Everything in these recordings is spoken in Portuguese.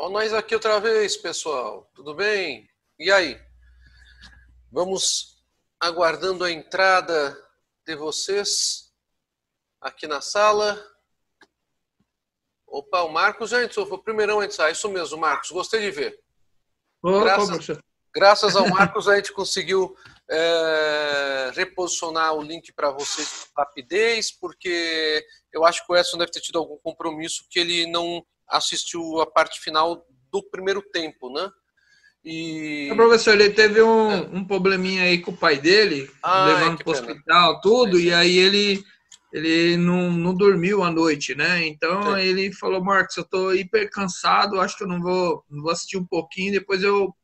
Ó, nós aqui outra vez, pessoal. Tudo bem? E aí? Vamos aguardando a entrada de vocês aqui na sala. Opa, o Marcos já entrou. Foi o primeirão a entrar. Isso mesmo, Marcos. Gostei de ver. Graças ao Marcos, a gente conseguiu reposicionar o link para vocês com rapidez, porque eu acho que o Edson deve ter tido algum compromisso que ele não assistiu a parte final do primeiro tempo, né? E... Professor, ele teve um probleminha aí com o pai dele, levando para o hospital, tudo, e aí ele não dormiu à noite, né? Então ele falou, Marcos, eu tô hiper cansado, acho que eu não vou assistir um pouquinho, depois eu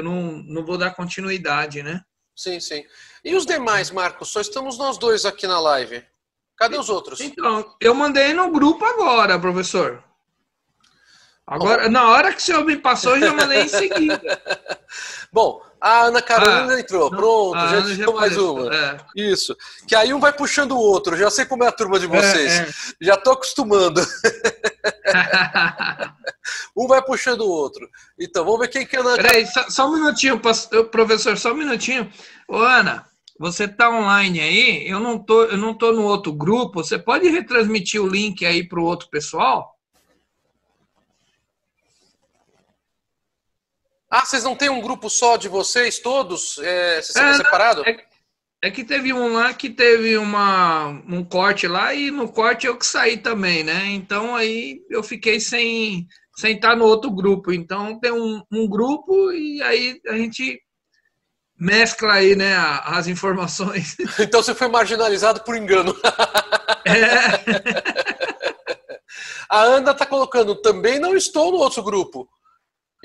não vou dar continuidade, né? Sim, sim. E os demais, Marcos? Só estamos nós dois aqui na live. Cadê os outros? Então, eu mandei no grupo agora, professor. Agora, na hora que o senhor me passou, eu já mandei em seguida. Bom, a Ana Carolina entrou. Pronto, já entrou mais uma. Isso. Que aí um vai puxando o outro. Já sei como é a turma de vocês. Já estou acostumando. Um vai puxando o outro. Então, vamos ver quem que é a Ana. Peraí, só um minutinho, professor, só um minutinho. Ô, Ana, você tá online aí? Eu não tô no outro grupo. Você pode retransmitir o link aí para o outro pessoal? Ah, vocês não têm um grupo só de vocês todos? Separado? É que teve um lá que teve um corte lá e no corte eu que saí também, né? Então aí eu fiquei sem estar no outro grupo. Então tem um grupo e aí a gente mescla aí, né, as informações. Então você foi marginalizado por engano. A Ana está colocando, também não estou no outro grupo.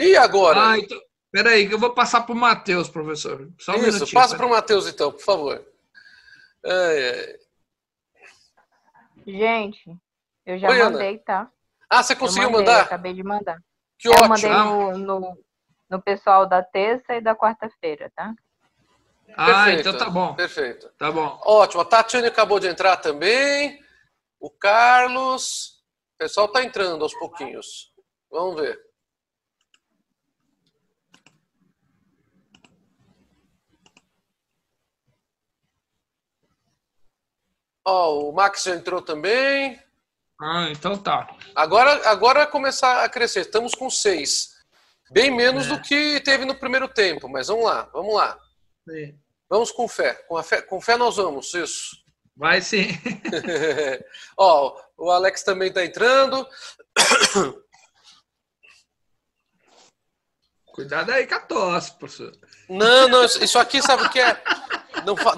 E agora? Então, peraí, que eu vou passar para o Matheus, professor. Só um minutinho. Passa para o Matheus, então, por favor. Gente, eu já mandei, Ana. tá? Ah, você conseguiu mandar? Eu acabei de mandar. Que ótimo. Eu mandei no pessoal da terça e da quarta-feira, tá? Perfeito, então tá bom. Perfeito. Tá bom. Ótimo. A Tatiane acabou de entrar também. O Carlos. O pessoal está entrando aos pouquinhos. Vamos ver. O Max já entrou também. Então tá. Agora começar a crescer. Estamos com 6. Bem menos do que teve no primeiro tempo, mas vamos lá. Sim. Vamos com fé. Com fé nós vamos, isso. Vai sim. O Alex também está entrando. Cuidado aí com a tosse, professor. Não, isso aqui sabe o que é?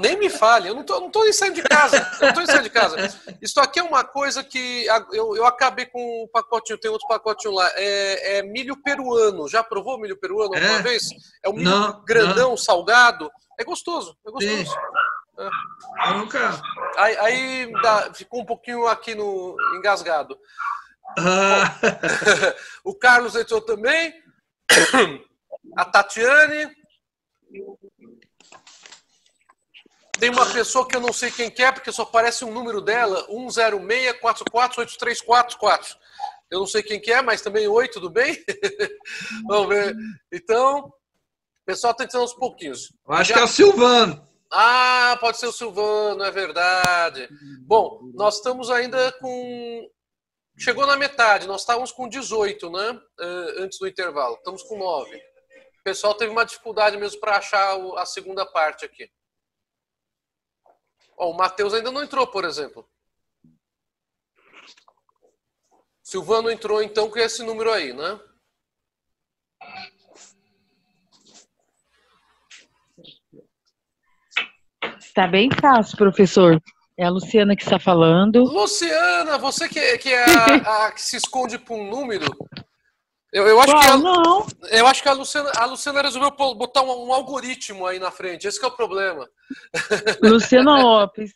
Nem me fale, eu não tô nem saindo de casa. Isso aqui é uma coisa que eu acabei com um pacotinho, tem outro pacotinho lá. É milho peruano. Já provou milho peruano alguma vez? É um milho grandão, salgado. É gostoso. Sim. Eu nunca. Aí ficou um pouquinho aqui engasgado. O Carlos entrou também. A Tatiane. Tem uma pessoa que eu não sei quem que é, porque só aparece um número dela, 106448344. Eu não sei quem que é, mas também oi, tudo bem? Vamos ver. Então, o pessoal está entrando aos pouquinhos. Eu acho que é o Silvano. Ah, pode ser o Silvano, é verdade. Bom, nós estamos ainda com... Chegou na metade, nós estávamos com 18, né? Antes do intervalo. Estamos com 9. O pessoal teve uma dificuldade mesmo para achar a segunda parte aqui. O Matheus ainda não entrou, por exemplo. Silvano entrou, então, com esse número aí, né? Tá bem fácil, professor. É a Luciana que está falando. Luciana, você que é a que se esconde por um número? Eu acho eu acho que a Luciana resolveu botar um algoritmo aí na frente. Esse que é o problema. Luciana Lopes.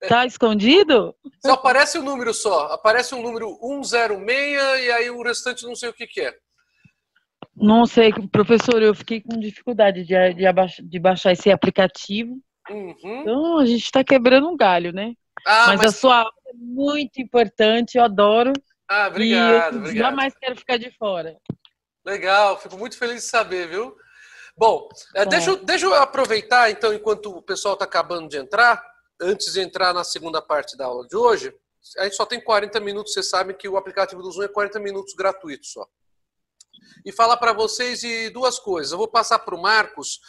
Tá escondido? Só aparece um número só. Aparece um número 106 e aí o restante não sei o que é. Não sei, professor, eu fiquei com dificuldade de baixar esse aplicativo. Uhum. Então a gente está quebrando um galho, né? Mas a sua aula é muito importante, eu adoro. Ah, obrigado, e eu obrigado. jamais quero ficar de fora. Legal, fico muito feliz de saber, viu? Bom, deixa eu aproveitar, então, enquanto o pessoal está acabando de entrar, antes de entrar na segunda parte da aula de hoje, a gente só tem 40 minutos, vocês sabem que o aplicativo do Zoom é 40 minutos gratuito só. E falar para vocês de duas coisas. Eu vou passar para o Marcos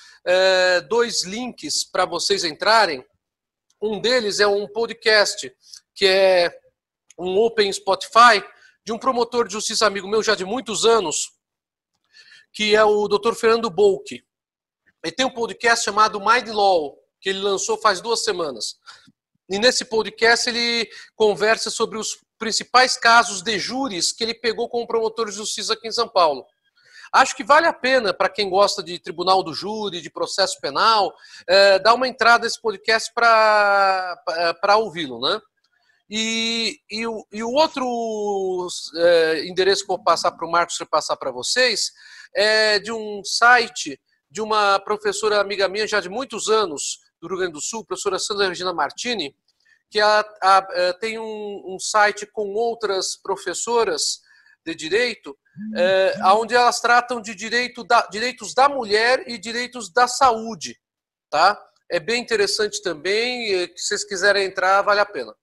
2 links para vocês entrarem. Um deles é um podcast, que é um Open Spotify, de um promotor de justiça amigo meu já de muitos anos, que é o Dr. Fernando Bolk. Ele tem um podcast chamado Mind Law, que ele lançou faz 2 semanas. E nesse podcast ele conversa sobre os principais casos de júris que ele pegou como promotor de justiça aqui em São Paulo. Acho que vale a pena, para quem gosta de tribunal do júri, de processo penal, dar uma entrada nesse podcast para ouvi-lo, né? E o outro endereço que eu vou passar para o Marcos repassar para vocês é de um site de uma professora amiga minha já de muitos anos do Rio Grande do Sul, professora Sandra Regina Martini, que tem um site com outras professoras de direito, onde elas tratam de direitos da mulher e direitos da saúde, tá? É bem interessante também, se vocês quiserem entrar, vale a pena.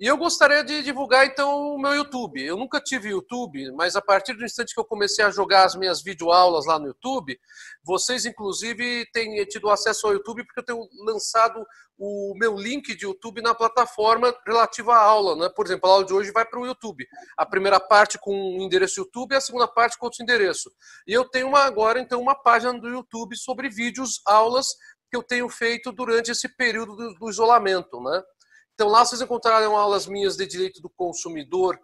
E eu gostaria de divulgar, então, o meu YouTube. Eu nunca tive YouTube, mas a partir do instante que eu comecei a jogar as minhas videoaulas lá no YouTube, vocês, inclusive, têm tido acesso ao YouTube, porque eu tenho lançado o meu link de YouTube na plataforma relativa à aula, né? Por exemplo, a aula de hoje vai para o YouTube. A primeira parte com o endereço YouTube e a segunda parte com outro endereço. E eu tenho agora, então, uma página do YouTube sobre vídeos, aulas que eu tenho feito durante esse período do isolamento, né? Então, lá vocês encontrarão aulas minhas de direito do consumidor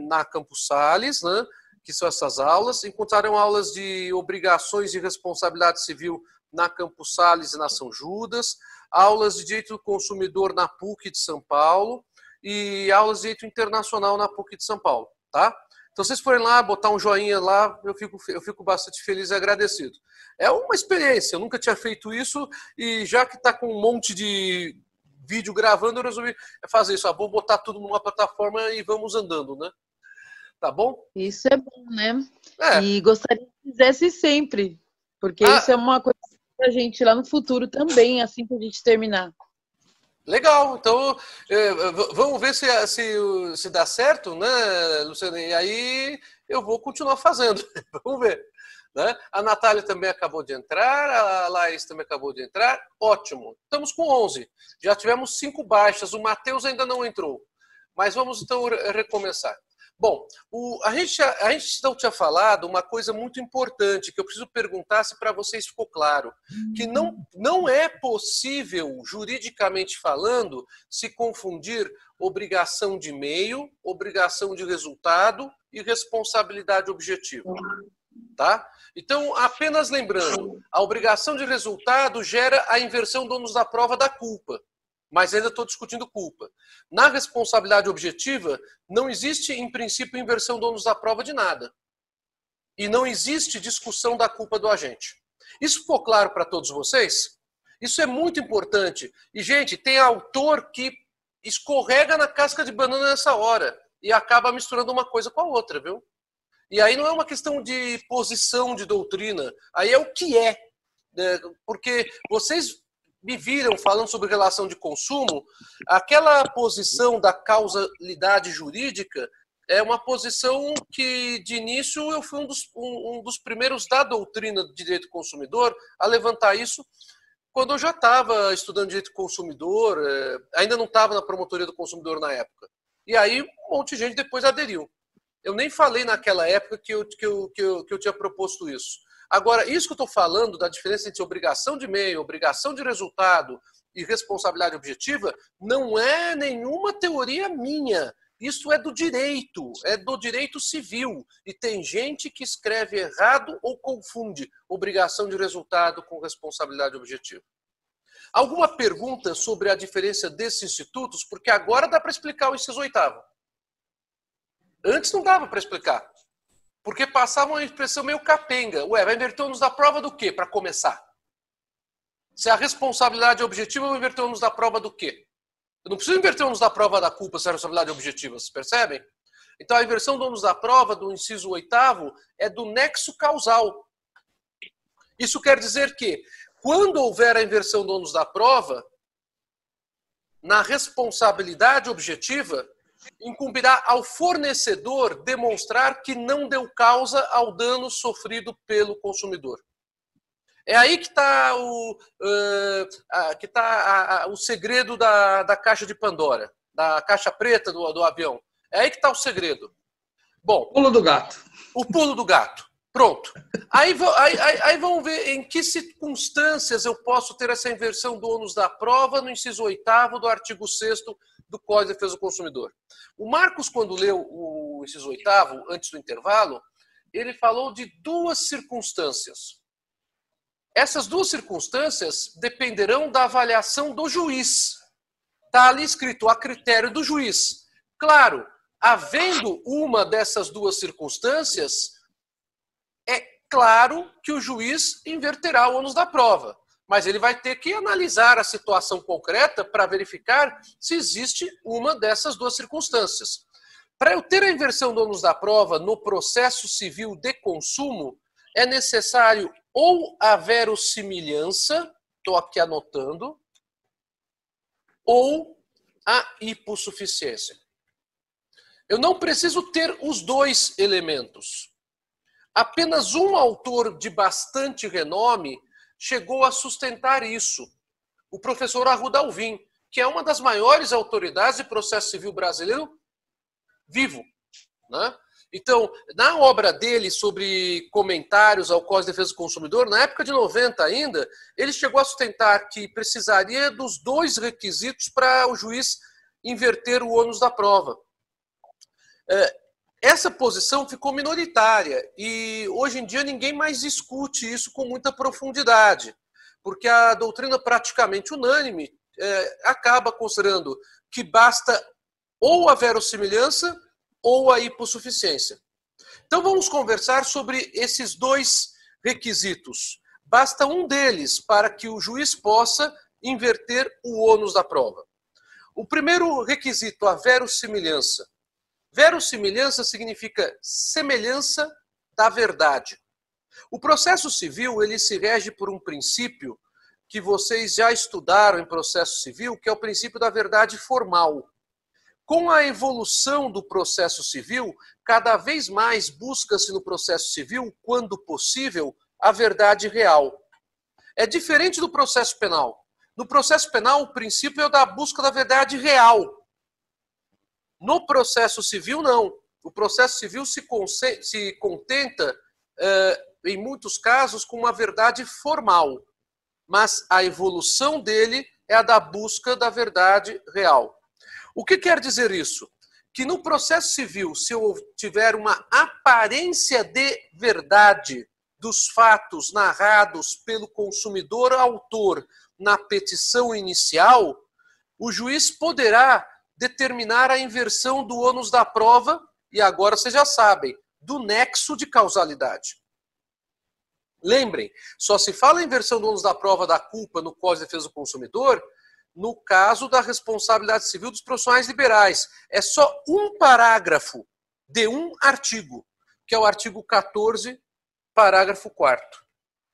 na Campos Sales, né, que são essas aulas. Encontrarão aulas de obrigações e responsabilidade civil na Campos Sales e na São Judas. Aulas de direito do consumidor na PUC de São Paulo. E aulas de direito internacional na PUC de São Paulo. Tá? Então, se vocês forem lá, botar um joinha lá, eu fico bastante feliz e agradecido. É uma experiência, eu nunca tinha feito isso. E já que está com um monte de vídeo gravando, eu resolvi fazer isso. Vou botar tudo numa plataforma e vamos andando, né? Tá bom? Isso é bom, né? E gostaria que fizesse sempre, porque isso é uma coisa pra gente lá no futuro também, assim que a gente terminar. Legal, então vamos ver se dá certo, né, Luciana? E aí eu vou continuar fazendo. Vamos ver. Né? A Natália também acabou de entrar, a Laís também acabou de entrar. Ótimo, estamos com 11. Já tivemos 5 baixas, o Matheus ainda não entrou. Mas vamos então recomeçar. Bom, a gente não tinha falado uma coisa muito importante que eu preciso perguntar se para vocês ficou claro. Que não é possível, juridicamente falando, se confundir obrigação de meio, obrigação de resultado e responsabilidade objetiva. Tá? Então, apenas lembrando, a obrigação de resultado gera a inversão do ônus da prova da culpa, mas ainda estou discutindo culpa. Na responsabilidade objetiva, não existe, em princípio, inversão do ônus da prova de nada. E não existe discussão da culpa do agente. Isso ficou claro para todos vocês? Isso é muito importante. E, gente, tem autor que escorrega na casca de banana nessa hora e acaba misturando uma coisa com a outra, viu? E aí não é uma questão de posição de doutrina, aí é o que é. Porque vocês me viram falando sobre relação de consumo, aquela posição da causalidade jurídica é uma posição que, de início, eu fui um dos primeiros da doutrina de direito consumidor a levantar isso, quando eu já estava estudando direito consumidor, ainda não estava na promotoria do consumidor na época. E aí um monte de gente depois aderiu. Eu nem falei naquela época que eu tinha proposto isso. Agora, isso que eu estou falando, da diferença entre obrigação de meio, obrigação de resultado e responsabilidade objetiva, não é nenhuma teoria minha. Isso é do direito civil. E tem gente que escreve errado ou confunde obrigação de resultado com responsabilidade objetiva. Alguma pergunta sobre a diferença desses institutos? Porque agora dá para explicar o inciso 8º. Antes não dava para explicar. Porque passava uma expressão meio capenga. Ué, vai inverter o ônus da prova do quê, para começar? Se a responsabilidade é objetiva, eu vou inverter o ônus da prova do quê? Eu não preciso inverter o ônus da prova da culpa se a responsabilidade é objetiva, vocês percebem? Então, a inversão do ônus da prova, do inciso 8º, é do nexo causal. Isso quer dizer que, quando houver a inversão do ônus da prova, na responsabilidade objetiva, incumbirá ao fornecedor demonstrar que não deu causa ao dano sofrido pelo consumidor. É aí que está o segredo da caixa de Pandora, da caixa preta do avião. É aí que está o segredo. Bom, pulo do gato. O pulo do gato. Pronto. Aí vamos ver em que circunstâncias eu posso ter essa inversão do ônus da prova no inciso 8º do artigo 6º do Código de Defesa do Consumidor. O Marcos, quando leu o inciso 8º, antes do intervalo, ele falou de duas circunstâncias. Essas duas circunstâncias dependerão da avaliação do juiz. Está ali escrito a critério do juiz. Claro, havendo uma dessas duas circunstâncias, é claro que o juiz inverterá o ônus da prova. Mas ele vai ter que analisar a situação concreta para verificar se existe uma dessas duas circunstâncias. Para eu ter a inversão do ônus da prova no processo civil de consumo, é necessário ou a verossimilhança, estou aqui anotando, ou a hipossuficiência. Eu não preciso ter os dois elementos. Apenas um autor de bastante renome chegou a sustentar isso. O professor Arruda Alvim, que é uma das maiores autoridades de processo civil brasileiro vivo, né? Então, na obra dele sobre comentários ao Código de Defesa do Consumidor, na época de 90 ainda, ele chegou a sustentar que precisaria dos dois requisitos para o juiz inverter o ônus da prova. Essa posição ficou minoritária e hoje em dia ninguém mais discute isso com muita profundidade, porque a doutrina praticamente unânime acaba considerando que basta ou a verossimilhança ou a hipossuficiência. Então vamos conversar sobre esses dois requisitos. Basta um deles para que o juiz possa inverter o ônus da prova. O primeiro requisito, a verossimilhança. Verossimilhança significa semelhança da verdade. O processo civil ele se rege por um princípio que vocês já estudaram em processo civil, que é o princípio da verdade formal. Com a evolução do processo civil, cada vez mais busca-se no processo civil, quando possível, a verdade real. É diferente do processo penal. No processo penal, o princípio é o da busca da verdade real. No processo civil, não. O processo civil se contenta, em muitos casos, com uma verdade formal. Mas a evolução dele é a da busca da verdade real. O que quer dizer isso? Que no processo civil, se eu tiver uma aparência de verdade dos fatos narrados pelo consumidor autor na petição inicial, o juiz poderá determinar a inversão do ônus da prova, e agora vocês já sabem, do nexo de causalidade. Lembrem, só se fala em inversão do ônus da prova da culpa no Código de Defesa do Consumidor no caso da responsabilidade civil dos profissionais liberais. É só um parágrafo de um artigo, que é o artigo 14, parágrafo 4º.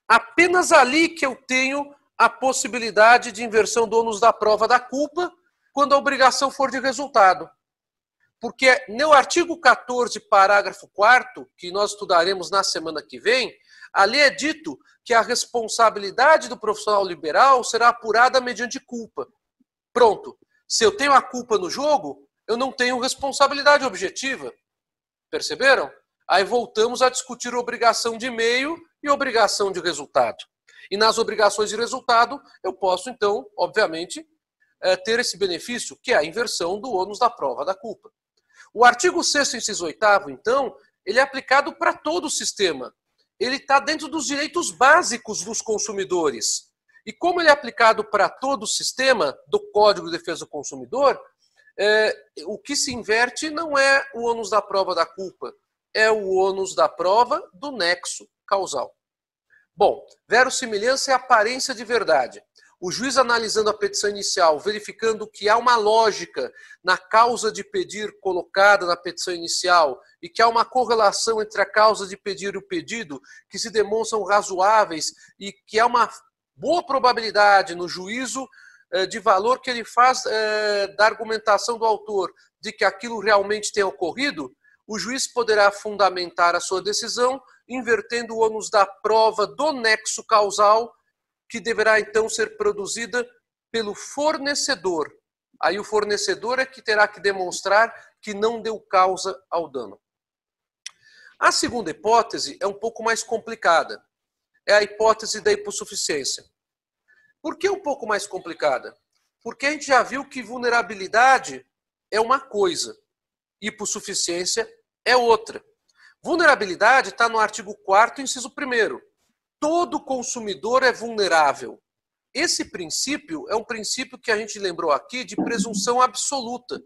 Apenas ali que eu tenho a possibilidade de inversão do ônus da prova da culpa, quando a obrigação for de resultado. Porque no artigo 14, parágrafo 4º, que nós estudaremos na semana que vem, ali é dito que a responsabilidade do profissional liberal será apurada mediante culpa. Pronto. Se eu tenho a culpa no jogo, eu não tenho responsabilidade objetiva. Perceberam? Aí voltamos a discutir obrigação de meio e obrigação de resultado. E nas obrigações de resultado, eu posso, então, obviamente, ter esse benefício, que é a inversão do ônus da prova da culpa. O artigo 6º, inciso 8º, então, ele é aplicado para todo o sistema. Ele está dentro dos direitos básicos dos consumidores. E como ele é aplicado para todo o sistema do Código de Defesa do Consumidor, o que se inverte não é o ônus da prova da culpa, é o ônus da prova do nexo causal. Bom, verossimilhança é aparência de verdade. o juiz analisando a petição inicial, verificando que há uma lógica na causa de pedir colocada na petição inicial e que há uma correlação entre a causa de pedir e o pedido que se demonstram razoáveis e que há uma boa probabilidade no juízo de valor que ele faz da argumentação do autor de que aquilo realmente tenha ocorrido, o juiz poderá fundamentar a sua decisão invertendo o ônus da prova do nexo causal, que deverá então ser produzida pelo fornecedor. Aí o fornecedor é que terá que demonstrar que não deu causa ao dano. A segunda hipótese é um pouco mais complicada. É a hipótese da hipossuficiência. Por que um pouco mais complicada? Porque a gente já viu que vulnerabilidade é uma coisa, hipossuficiência é outra. Vulnerabilidade está no artigo 4º, inciso 1º. Todo consumidor é vulnerável. Esse princípio é um princípio que a gente lembrou aqui de presunção absoluta.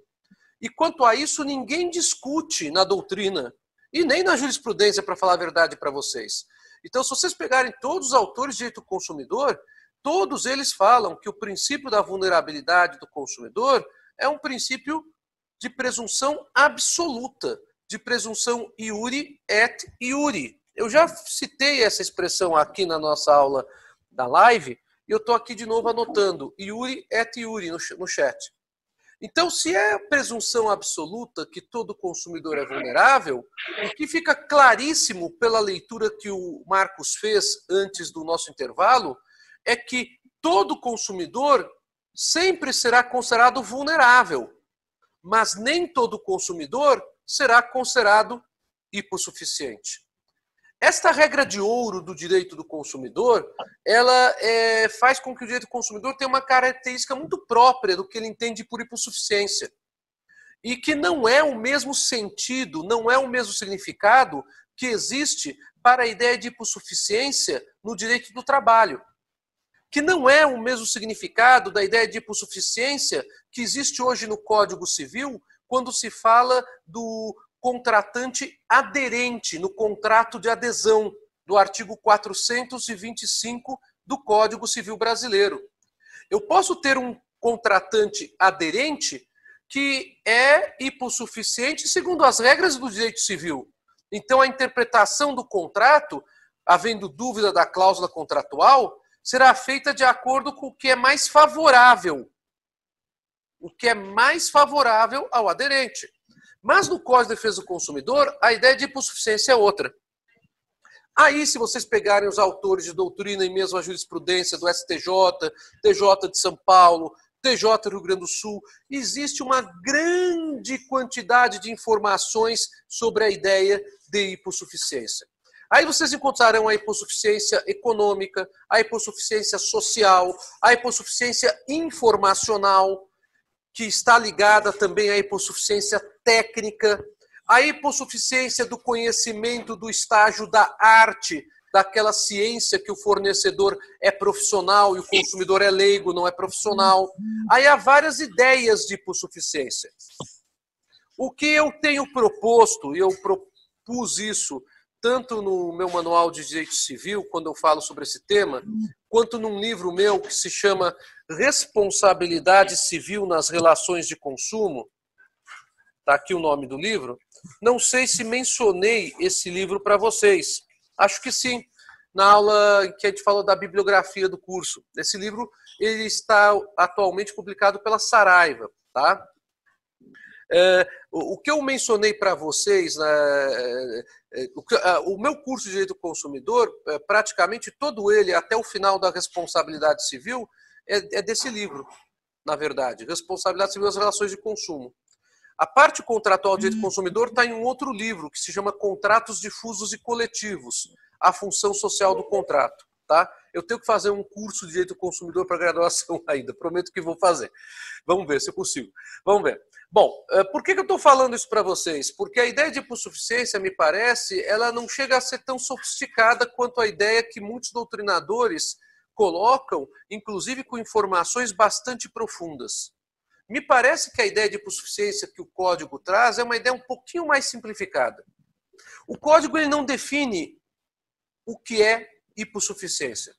E quanto a isso, ninguém discute na doutrina e nem na jurisprudência, para falar a verdade para vocês. Então, se vocês pegarem todos os autores de direito do consumidor, todos eles falam que o princípio da vulnerabilidade do consumidor é um princípio de presunção absoluta, de presunção iure et iure. Eu já citei essa expressão aqui na nossa aula da live e eu estou aqui de novo anotando iure et iure no chat. Então, se é presunção absoluta que todo consumidor é vulnerável, o que fica claríssimo pela leitura que o Marcos fez antes do nosso intervalo é que todo consumidor sempre será considerado vulnerável, mas nem todo consumidor será considerado hipossuficiente. Esta regra de ouro do direito do consumidor, ela faz com que o direito do consumidor tenha uma característica muito própria do que ele entende por hipossuficiência. E que não é o mesmo sentido, não é o mesmo significado que existe para a ideia de hipossuficiência no direito do trabalho. Que não é o mesmo significado da ideia de hipossuficiência que existe hoje no Código Civil quando se fala do contratante aderente no contrato de adesão do artigo 425 do Código Civil Brasileiro. Eu posso ter um contratante aderente que é hipossuficiente segundo as regras do direito civil. Então, a interpretação do contrato, havendo dúvida da cláusula contratual, será feita de acordo com o que é mais favorável. O que é mais favorável ao aderente. Mas no Código de Defesa do Consumidor, a ideia de hipossuficiência é outra. Aí, se vocês pegarem os autores de doutrina e mesmo a jurisprudência do STJ, TJ de São Paulo, TJ do Rio Grande do Sul, existe uma grande quantidade de informações sobre a ideia de hipossuficiência. Aí vocês encontrarão a hipossuficiência econômica, a hipossuficiência social, a hipossuficiência informacional, que está ligada também à hipossuficiência técnica, a hipossuficiência do conhecimento do estágio da arte, daquela ciência que o fornecedor é profissional e o consumidor é leigo, não é profissional. Aí há várias ideias de hipossuficiência. O que eu tenho proposto, e eu propus isso tanto no meu manual de direito civil, quando eu falo sobre esse tema, quanto num livro meu que se chama Responsabilidade Civil nas Relações de Consumo. Está aqui o nome do livro. Não sei se mencionei esse livro para vocês. Acho que sim, na aula que a gente falou da bibliografia do curso. Esse livro ele está atualmente publicado pela Saraiva. Tá? O que eu mencionei para vocês, o meu curso de Direito do Consumidor, praticamente todo ele, até o final da responsabilidade civil, é desse livro, na verdade. Responsabilidade Civil das Relações de Consumo. A parte contratual do direito do consumidor está em um outro livro, que se chama Contratos Difusos e Coletivos, a função social do contrato. Tá? Eu tenho que fazer um curso de direito do consumidor para graduação ainda, prometo que vou fazer. Vamos ver se eu consigo. Vamos ver. Bom, por que eu estou falando isso para vocês? Porque a ideia de hipossuficiência, me parece, ela não chega a ser tão sofisticada quanto a ideia que muitos doutrinadores colocam, inclusive com informações bastante profundas. Me parece que a ideia de hipossuficiência que o Código traz é uma ideia um pouquinho mais simplificada. O Código ele não define o que é hipossuficiência.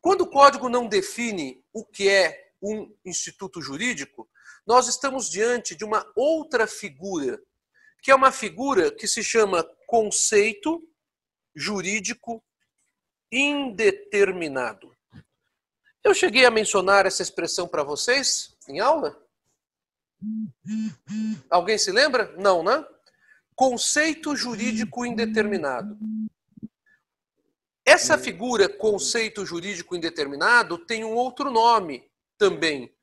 Quando o código não define o que é um instituto jurídico, nós estamos diante de uma outra figura, que é uma figura que se chama conceito jurídico indeterminado. Eu cheguei a mencionar essa expressão para vocês em aula? Alguém se lembra? Não, né? Conceito jurídico indeterminado. Essa figura, conceito jurídico indeterminado, tem um outro nome também.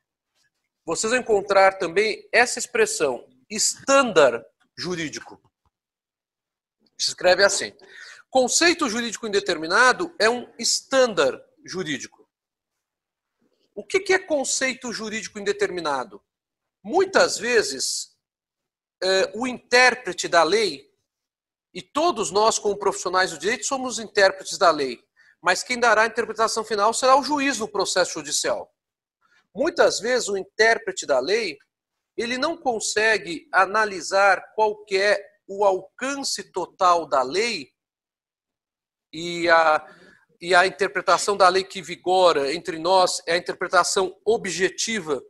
Vocês vão encontrar também essa expressão, estándar jurídico. Se escreve assim. Conceito jurídico indeterminado é um estándar jurídico. O que é conceito jurídico indeterminado? Muitas vezes, o intérprete da lei, e todos nós, como profissionais do direito, somos intérpretes da lei, mas quem dará a interpretação final será o juiz no processo judicial. Muitas vezes, o intérprete da lei, ele não consegue analisar qual que é o alcance total da lei e a interpretação da lei que vigora entre nós é a interpretação objetiva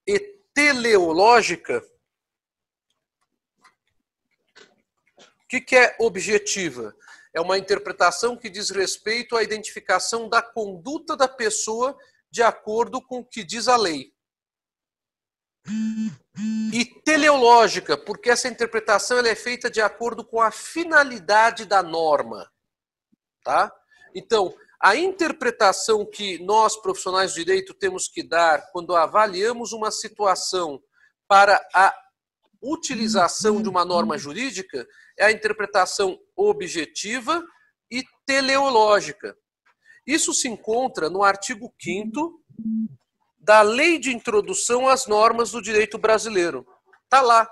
e teleológica. O que é objetiva? É uma interpretação que diz respeito à identificação da conduta da pessoa de acordo com o que diz a lei. E teleológica, porque essa interpretação ela é feita de acordo com a finalidade da norma. Tá? Então, a interpretação que nós, profissionais de direito, temos que dar quando avaliamos uma situação para a utilização de uma norma jurídica é a interpretação objetiva e teleológica. Isso se encontra no artigo 5º da Lei de Introdução às Normas do Direito Brasileiro. Está lá.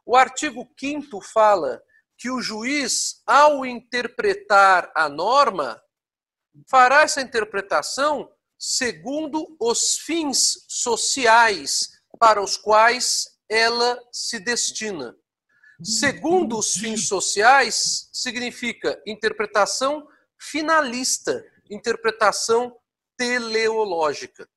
O artigo 5º fala que o juiz, ao interpretar a norma, fará essa interpretação segundo os fins sociais para os quais ela se destina. Segundo os fins sociais, significa interpretação finalista, interpretação teleológica.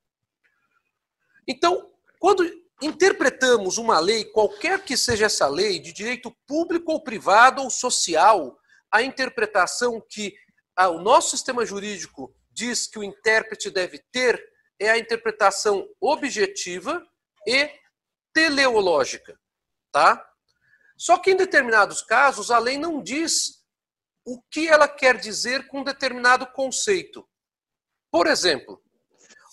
Então, quando interpretamos uma lei, qualquer que seja essa lei, de direito público ou privado ou social, a interpretação que o nosso sistema jurídico diz que o intérprete deve ter é a interpretação objetiva e teleológica, tá? Só que em determinados casos a lei não diz o que ela quer dizer com determinado conceito. Por exemplo,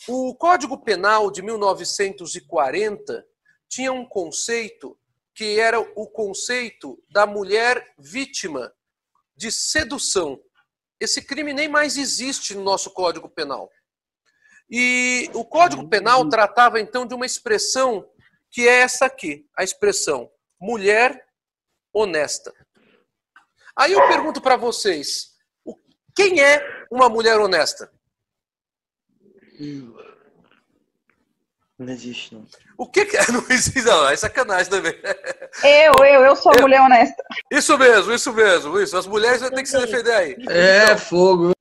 o Código Penal de 1940 tinha um conceito que era o conceito da mulher vítima de sedução. Esse crime nem mais existe no nosso Código Penal. E o Código Penal tratava então de uma expressão que é essa aqui, a expressão mulher honesta. Aí eu pergunto para vocês, quem é uma mulher honesta? Não existe, não. O que é? Não existe, não. É sacanagem também. Eu sou mulher honesta. Isso mesmo. Isso. As mulheres vão ter que se defender aí. Então, fogo.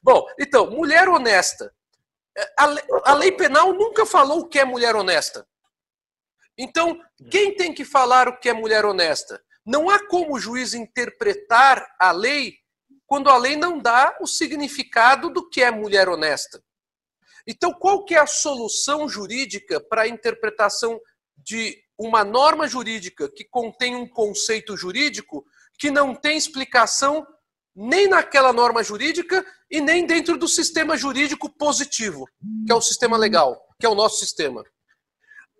Bom, então, mulher honesta. A lei penal nunca falou o que é mulher honesta. Então, quem tem que falar o que é mulher honesta? Não há como o juiz interpretar a lei quando a lei não dá o significado do que é mulher honesta. Então, qual que é a solução jurídica para a interpretação de uma norma jurídica que contém um conceito jurídico que não tem explicação nem naquela norma jurídica e nem dentro do sistema jurídico positivo, que é o sistema legal, que é o nosso sistema?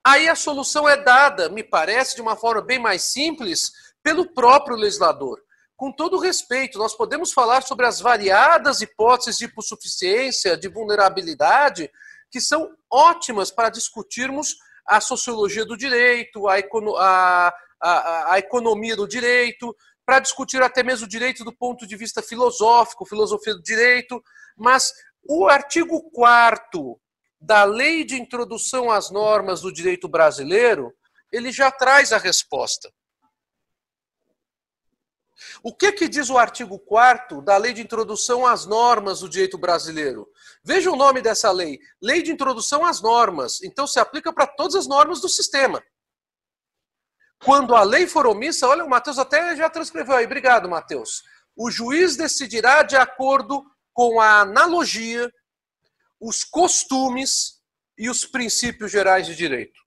Aí a solução é dada, me parece, de uma forma bem mais simples, pelo próprio legislador. Com todo respeito, nós podemos falar sobre as variadas hipóteses de hipossuficiência, de vulnerabilidade, que são ótimas para discutirmos a sociologia do direito, a economia do direito, para discutir até mesmo o direito do ponto de vista filosófico, filosofia do direito, mas o artigo 4º da Lei de Introdução às Normas do Direito Brasileiro, ele já traz a resposta. O que diz o artigo 4º da Lei de Introdução às Normas do Direito Brasileiro? Veja o nome dessa lei. Lei de Introdução às Normas. Então, se aplica para todas as normas do sistema. Quando a lei for omissa, olha, o Matheus até já transcreveu aí. Obrigado, Matheus. O juiz decidirá de acordo com a analogia, os costumes e os princípios gerais de direito.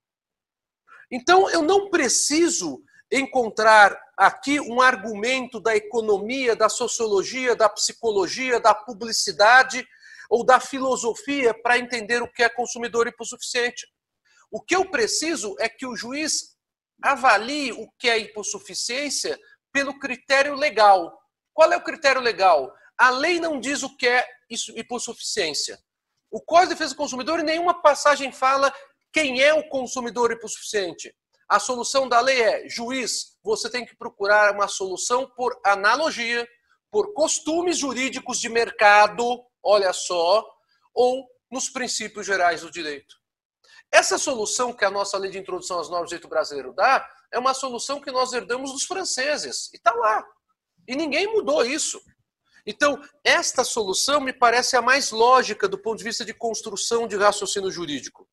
Então, eu não preciso encontrar aqui um argumento da economia, da sociologia, da psicologia, da publicidade ou da filosofia para entender o que é consumidor hipossuficiente. O que eu preciso é que o juiz avalie o que é hipossuficiência pelo critério legal. Qual é o critério legal? A lei não diz o que é hipossuficiência. O Código de Defesa do Consumidor, em nenhuma passagem fala quem é o consumidor hipossuficiente. A solução da lei é, juiz, você tem que procurar uma solução por analogia, por costumes jurídicos de mercado, olha só, ou nos princípios gerais do direito. Essa solução que a nossa Lei de Introdução às Normas do Direito Brasileiro dá, é uma solução que nós herdamos dos franceses. E está lá. E ninguém mudou isso. Então, esta solução me parece a mais lógica do ponto de vista de construção de raciocínio jurídico.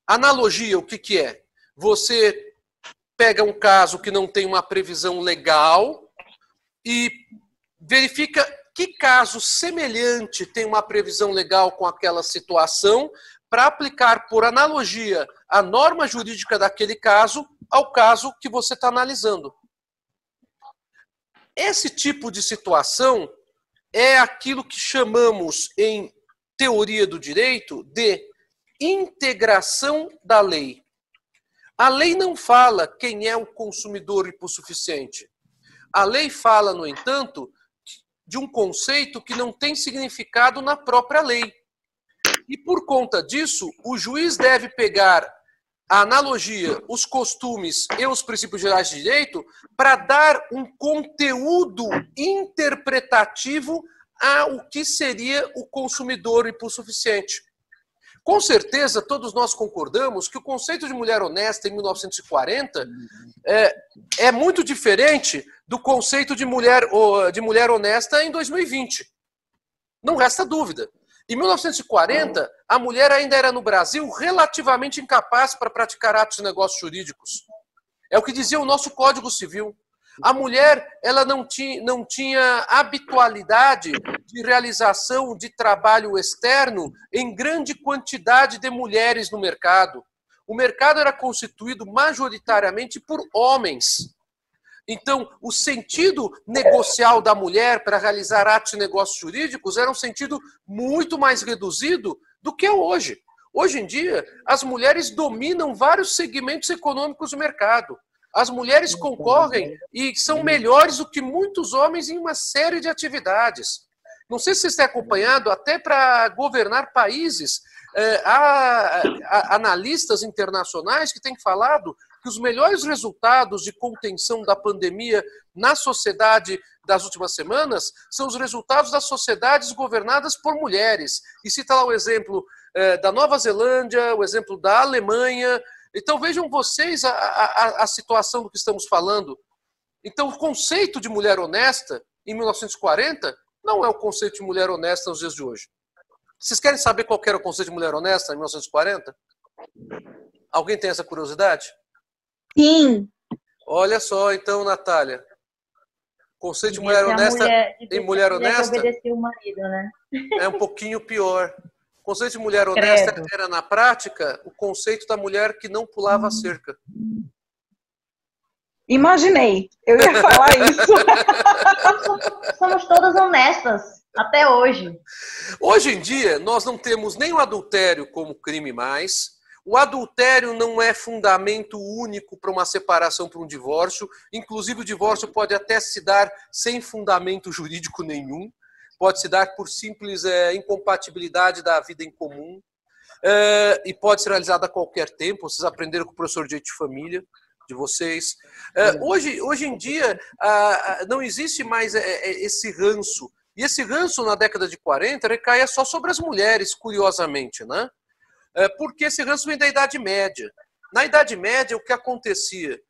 Analogia, o que é? Você pega um caso que não tem uma previsão legal e verifica que caso semelhante tem uma previsão legal com aquela situação para aplicar por analogia a norma jurídica daquele caso ao caso que você está analisando. Esse tipo de situação é aquilo que chamamos em teoria do direito de integração da lei. A lei não fala quem é o consumidor hipossuficiente. A lei fala, no entanto, de um conceito que não tem significado na própria lei. E por conta disso, o juiz deve pegar a analogia, os costumes e os princípios gerais de direito para dar um conteúdo interpretativo ao que seria o consumidor hipossuficiente. Com certeza, todos nós concordamos que o conceito de mulher honesta em 1940 é muito diferente do conceito de mulher honesta em 2020. Não resta dúvida. Em 1940, a mulher ainda era no Brasil relativamente incapaz para praticar atos de negócios jurídicos. É o que dizia o nosso Código Civil. A mulher ela não tinha habitualidade de realização de trabalho externo em grande quantidade de mulheres no mercado. O mercado era constituído majoritariamente por homens. Então, o sentido negocial da mulher para realizar atos de negócios jurídicos era um sentido muito mais reduzido do que é hoje. Hoje em dia, as mulheres dominam vários segmentos econômicos do mercado. As mulheres concorrem e são melhores do que muitos homens em uma série de atividades. Não sei se vocês têm acompanhado, até para governar países, há analistas internacionais que têm falado que os melhores resultados de contenção da pandemia na sociedade das últimas semanas são os resultados das sociedades governadas por mulheres. E cita lá o exemplo da Nova Zelândia, o exemplo da Alemanha. Então vejam vocês a situação do que estamos falando. Então o conceito de mulher honesta em 1940 não é o conceito de mulher honesta nos dias de hoje. Vocês querem saber qual era o conceito de mulher honesta em 1940? Alguém tem essa curiosidade? Sim. Olha só, então, Natália. Conceito de mulher honesta em mulher honesta obedecer o marido, né? é um pouquinho pior. O conceito de mulher honesta era, na prática, o conceito da mulher que não pulava a cerca. Imaginei. Eu ia falar isso. Somos todas honestas, até hoje. Hoje em dia, nós não temos nem o adultério como crime mais. O adultério não é fundamento único para uma separação, para um divórcio. Inclusive, o divórcio pode até se dar sem fundamento jurídico nenhum. Pode se dar por simples incompatibilidade da vida em comum. E pode ser realizado a qualquer tempo. Vocês aprenderam com o professor de direito de família de vocês. Hoje em dia, não existe mais esse ranço. E esse ranço, na década de 40, recaia só sobre as mulheres, curiosamente, né? Porque esse ranço vem da Idade Média. Na Idade Média, o que acontecia?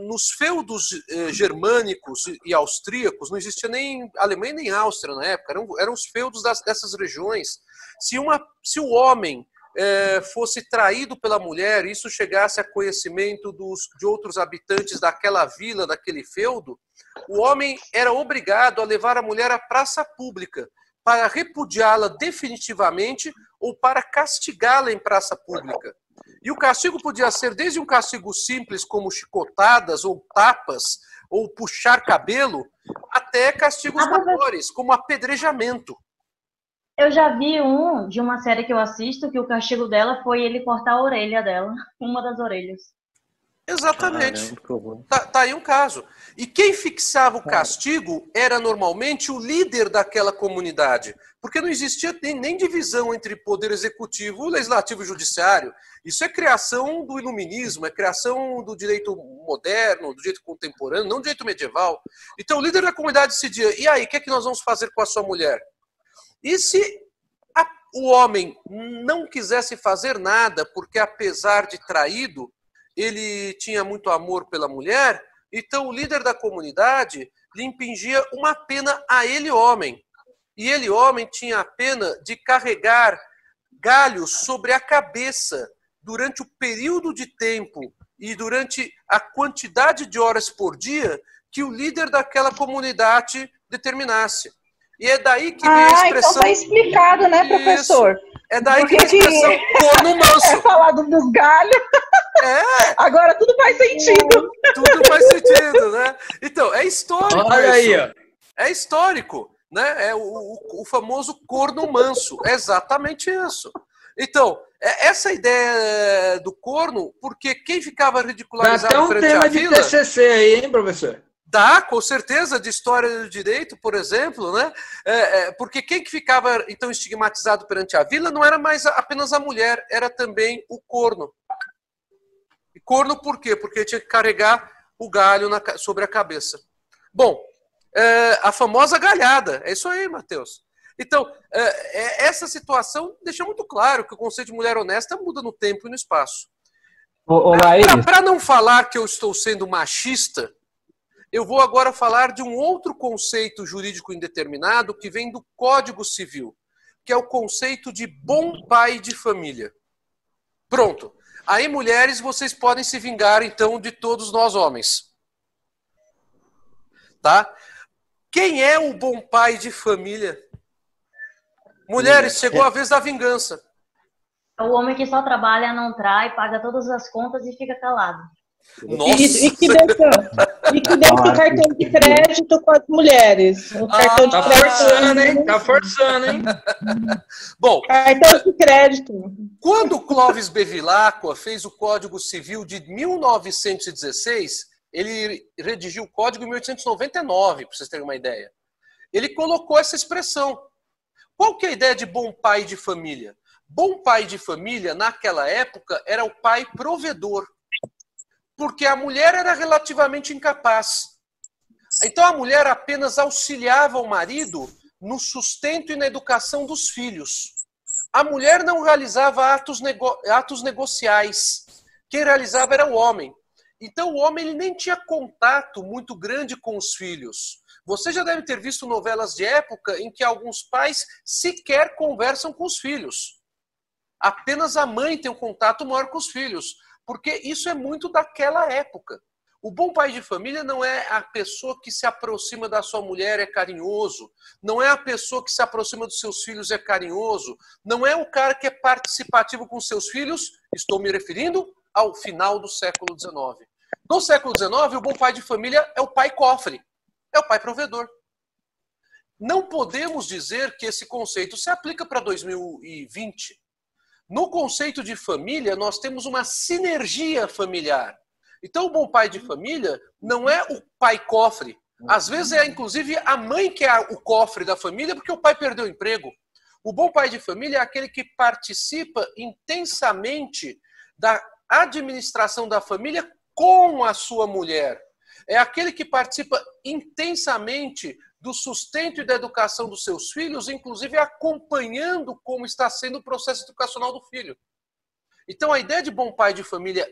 nos feudos germânicos e austríacos, não existia nem Alemanha nem Áustria na época, eram os feudos dessas regiões. Se o homem fosse traído pela mulher, isso chegasse a conhecimento de outros habitantes daquela vila, daquele feudo, o homem era obrigado a levar a mulher à praça pública para repudiá-la definitivamente ou para castigá-la em praça pública. E o castigo podia ser desde um castigo simples, como chicotadas ou tapas, ou puxar cabelo, até castigos maiores, como apedrejamento. Eu já vi de uma série que eu assisto, que o castigo dela foi ele cortar a orelha dela, uma das orelhas. Exatamente. Tá aí um caso. E quem fixava o castigo era normalmente o líder daquela comunidade, porque não existia nem divisão entre poder executivo, legislativo e judiciário. Isso é criação do iluminismo, é criação do direito moderno, do direito contemporâneo, não do direito medieval. Então o líder da comunidade decidia, e aí, o que é que nós vamos fazer com a sua mulher? E se o homem não quisesse fazer nada, porque apesar de traído, ele tinha muito amor pela mulher, então o líder da comunidade lhe impingia uma pena a ele, homem. E ele, homem, tinha a pena de carregar galhos sobre a cabeça durante o período de tempo e durante a quantidade de horas por dia que o líder daquela comunidade determinasse. E é daí que vem a expressão... então tá explicado, né, professor? Isso. É daí que vem a expressão corno manso. É falado dos galhos. Agora tudo faz sentido. Tudo faz sentido, né? Então, é histórico. Olha isso. aí, ó. É histórico, né? É o famoso corno manso. É exatamente isso. Então, essa ideia do corno, porque quem ficava ridicularizado Dá até um tema de TCC aí, hein, professor? Dá, com certeza, de história do direito, por exemplo, né? Porque quem que ficava, então, estigmatizado perante a vila não era mais apenas a mulher, era também o corno. E corno por quê? Porque tinha que carregar o galho sobre a cabeça. Bom, a famosa galhada, é isso aí, Matheus. Então, essa situação deixa muito claro que o conceito de mulher honesta muda no tempo e no espaço. Para não falar que eu estou sendo machista, eu vou agora falar de um outro conceito jurídico indeterminado que vem do Código Civil, que é o conceito de bom pai de família. Pronto. Aí, mulheres, vocês podem se vingar, então, de todos nós homens. Tá? Quem é o bom pai de família? Mulheres, chegou a vez da vingança. É o homem que só trabalha, não trai, paga todas as contas e fica calado. Nossa. E que deixa o cartão de crédito com as mulheres. O cartão de crédito. Forçando, hein? Tá forçando, hein? Bom, cartão de crédito. Quando Clovis Bevilacqua fez o Código Civil de 1916, ele redigiu o Código em 1899, para vocês terem uma ideia. Ele colocou essa expressão. Qual que é a ideia de bom pai de família? Bom pai de família, naquela época, era o pai provedor. Porque a mulher era relativamente incapaz. Então a mulher apenas auxiliava o marido no sustento e na educação dos filhos. A mulher não realizava atos negociais. Quem realizava era o homem. Então o homem ele nem tinha contato muito grande com os filhos. Você já deve ter visto novelas de época em que alguns pais sequer conversam com os filhos. Apenas a mãe tem um contato maior com os filhos. Porque isso é muito daquela época. O bom pai de família não é a pessoa que se aproxima da sua mulher e é carinhoso. Não é a pessoa que se aproxima dos seus filhos e é carinhoso. Não é o cara que é participativo com seus filhos. Estou me referindo ao final do século XIX. No século XIX, o bom pai de família é o pai cofre. É o pai provedor. Não podemos dizer que esse conceito se aplica para 2020. No conceito de família, nós temos uma sinergia familiar. Então, o bom pai de família não é o pai cofre. Às vezes é, inclusive, a mãe que é o cofre da família porque o pai perdeu o emprego. O bom pai de família é aquele que participa intensamente da administração da família com a sua mulher. É aquele que participa intensamente do sustento e da educação dos seus filhos, inclusive acompanhando como está sendo o processo educacional do filho. Então, a ideia de bom pai de família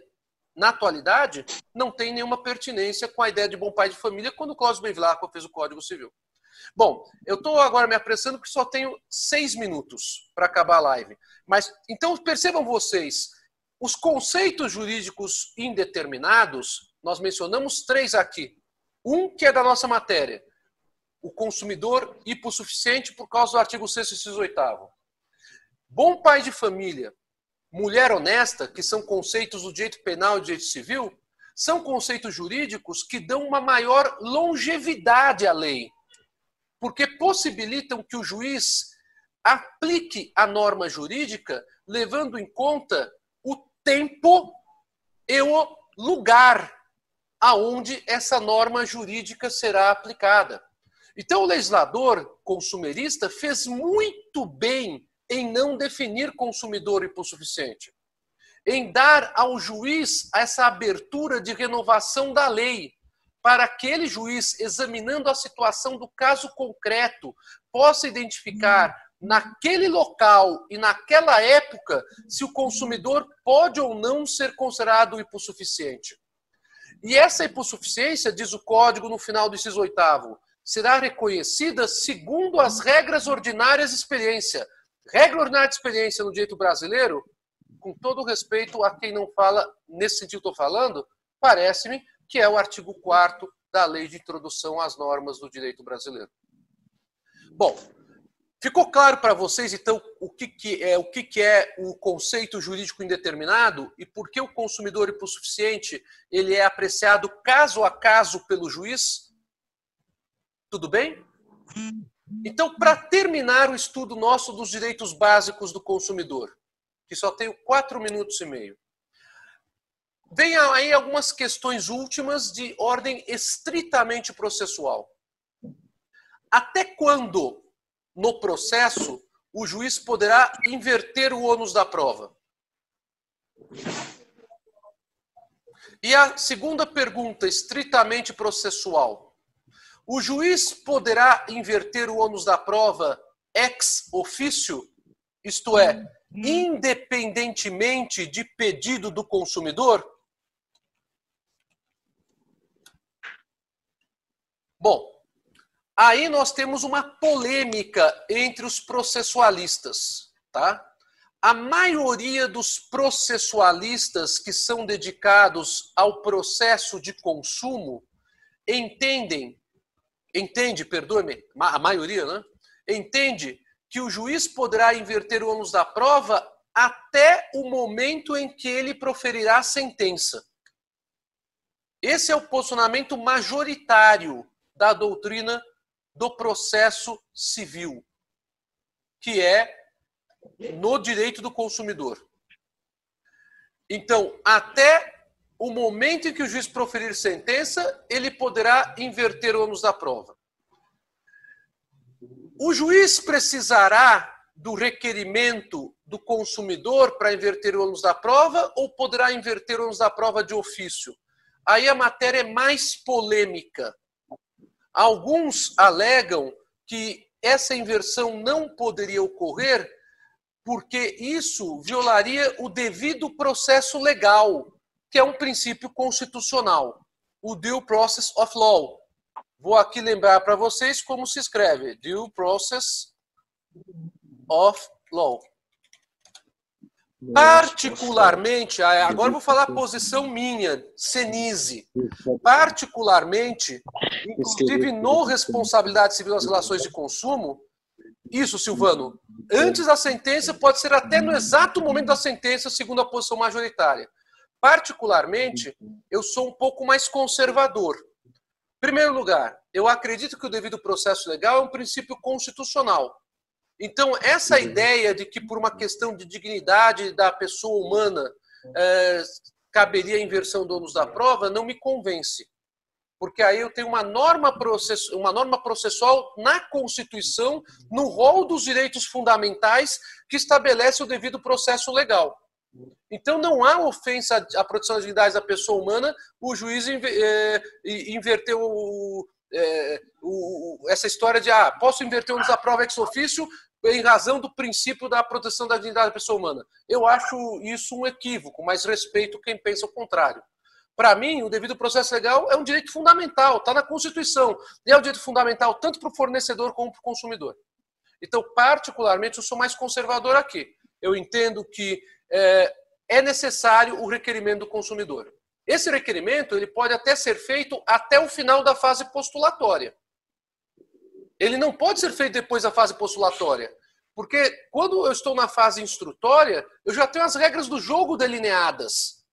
na atualidade, não tem nenhuma pertinência com a ideia de bom pai de família quando o Cláudio Bevilacqua fez o Código Civil. Bom, eu estou agora me apressando porque só tenho 6 minutos para acabar a live. Mas, então, percebam vocês, os conceitos jurídicos indeterminados, nós mencionamos 3 aqui. Um que é da nossa matéria, o consumidor hipossuficiente por causa do artigo 6º e inciso 8º. Bom pai de família, mulher honesta, que são conceitos do direito penal e do direito civil, são conceitos jurídicos que dão uma maior longevidade à lei, porque possibilitam que o juiz aplique a norma jurídica levando em conta o tempo e o lugar aonde essa norma jurídica será aplicada. Então o legislador consumerista fez muito bem em não definir consumidor hipossuficiente, em dar ao juiz essa abertura de renovação da lei, para aquele juiz, examinando a situação do caso concreto, possa identificar naquele local e naquela época se o consumidor pode ou não ser considerado hipossuficiente. E essa hipossuficiência, diz o Código no final do inciso 8º, será reconhecida segundo as regras ordinárias de experiência. Regra ordinária de experiência no direito brasileiro, com todo o respeito a quem não fala nesse sentido que estou falando, parece-me que é o artigo 4º da Lei de Introdução às Normas do Direito Brasileiro. Bom, ficou claro para vocês, então, o que é o conceito jurídico indeterminado e por que o consumidor hipossuficiente ele é apreciado caso a caso pelo juiz? Tudo bem? Então, para terminar o estudo nosso dos direitos básicos do consumidor, que só tenho 4 minutos e meio, vem aí algumas questões últimas de ordem estritamente processual. Até quando, no processo, o juiz poderá inverter o ônus da prova? E a segunda pergunta, estritamente processual. O juiz poderá inverter o ônus da prova ex officio, isto é, independentemente de pedido do consumidor? Bom, aí nós temos uma polêmica entre os processualistas, tá? A maioria dos processualistas que são dedicados ao processo de consumo a maioria, né? Entende que o juiz poderá inverter o ônus da prova até o momento em que ele proferirá a sentença. Esse é o posicionamento majoritário da doutrina do processo civil, que é no direito do consumidor. Então, até o momento em que o juiz proferir sentença, ele poderá inverter o ônus da prova. O juiz precisará do requerimento do consumidor para inverter o ônus da prova ou poderá inverter o ônus da prova de ofício? Aí a matéria é mais polêmica. Alguns alegam que essa inversão não poderia ocorrer porque isso violaria o devido processo legal, que é um princípio constitucional, o due process of law. Vou aqui lembrar para vocês como se escreve, due process of law. Particularmente, agora vou falar a posição minha, Senise. Particularmente, inclusive no responsabilidade civil das relações de consumo, isso, Silvano, antes da sentença pode ser até no exato momento da sentença, segundo a posição majoritária. Particularmente, eu sou um pouco mais conservador. Em primeiro lugar, eu acredito que o devido processo legal é um princípio constitucional. Então, essa ideia de que por uma questão de dignidade da pessoa humana caberia a inversão do ônus da prova não me convence. Porque aí eu tenho uma norma processual na Constituição, no rol dos direitos fundamentais, que estabelece o devido processo legal. Então, não há ofensa à proteção das dignidades da pessoa humana o juiz inverter essa história de posso inverter o ônus da prova ex officio em razão do princípio da proteção da dignidade da pessoa humana. Eu acho isso um equívoco, mas respeito quem pensa o contrário. Para mim, o devido processo legal é um direito fundamental, está na Constituição. E é um direito fundamental tanto para o fornecedor como para o consumidor. Então, particularmente, eu sou mais conservador aqui. Eu entendo que é necessário o requerimento do consumidor. Esse requerimento ele pode até ser feito até o final da fase postulatória. Ele não pode ser feito depois da fase postulatória. Porque quando eu estou na fase instrutória, eu já tenho as regras do jogo delineadas.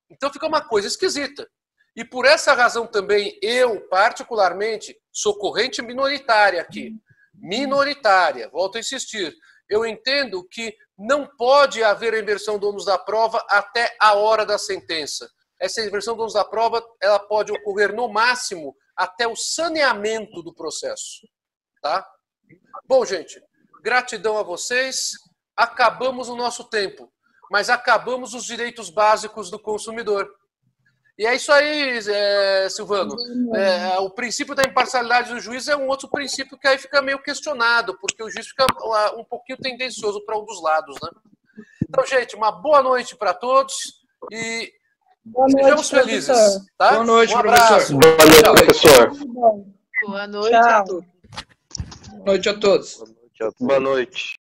Então fica uma coisa esquisita. E por essa razão também eu, particularmente, sou corrente minoritária aqui. Minoritária, volto a insistir. Eu entendo que não pode haver a inversão do ônus da prova até a hora da sentença. Essa inversão do ônus da prova ela pode ocorrer no máximo até o saneamento do processo. Tá? Bom, gente, gratidão a vocês. Acabamos o nosso tempo, mas acabamos os direitos básicos do consumidor. E é isso aí, Silvano. O princípio da imparcialidade do juiz é um outro princípio que aí fica meio questionado, porque o juiz fica um pouquinho tendencioso para um dos lados, né? Então, gente, uma boa noite para todos e sejamos felizes. Tá? Boa noite, um abraço. Boa noite, professor. Boa noite a todos. Boa noite a todos. Boa noite.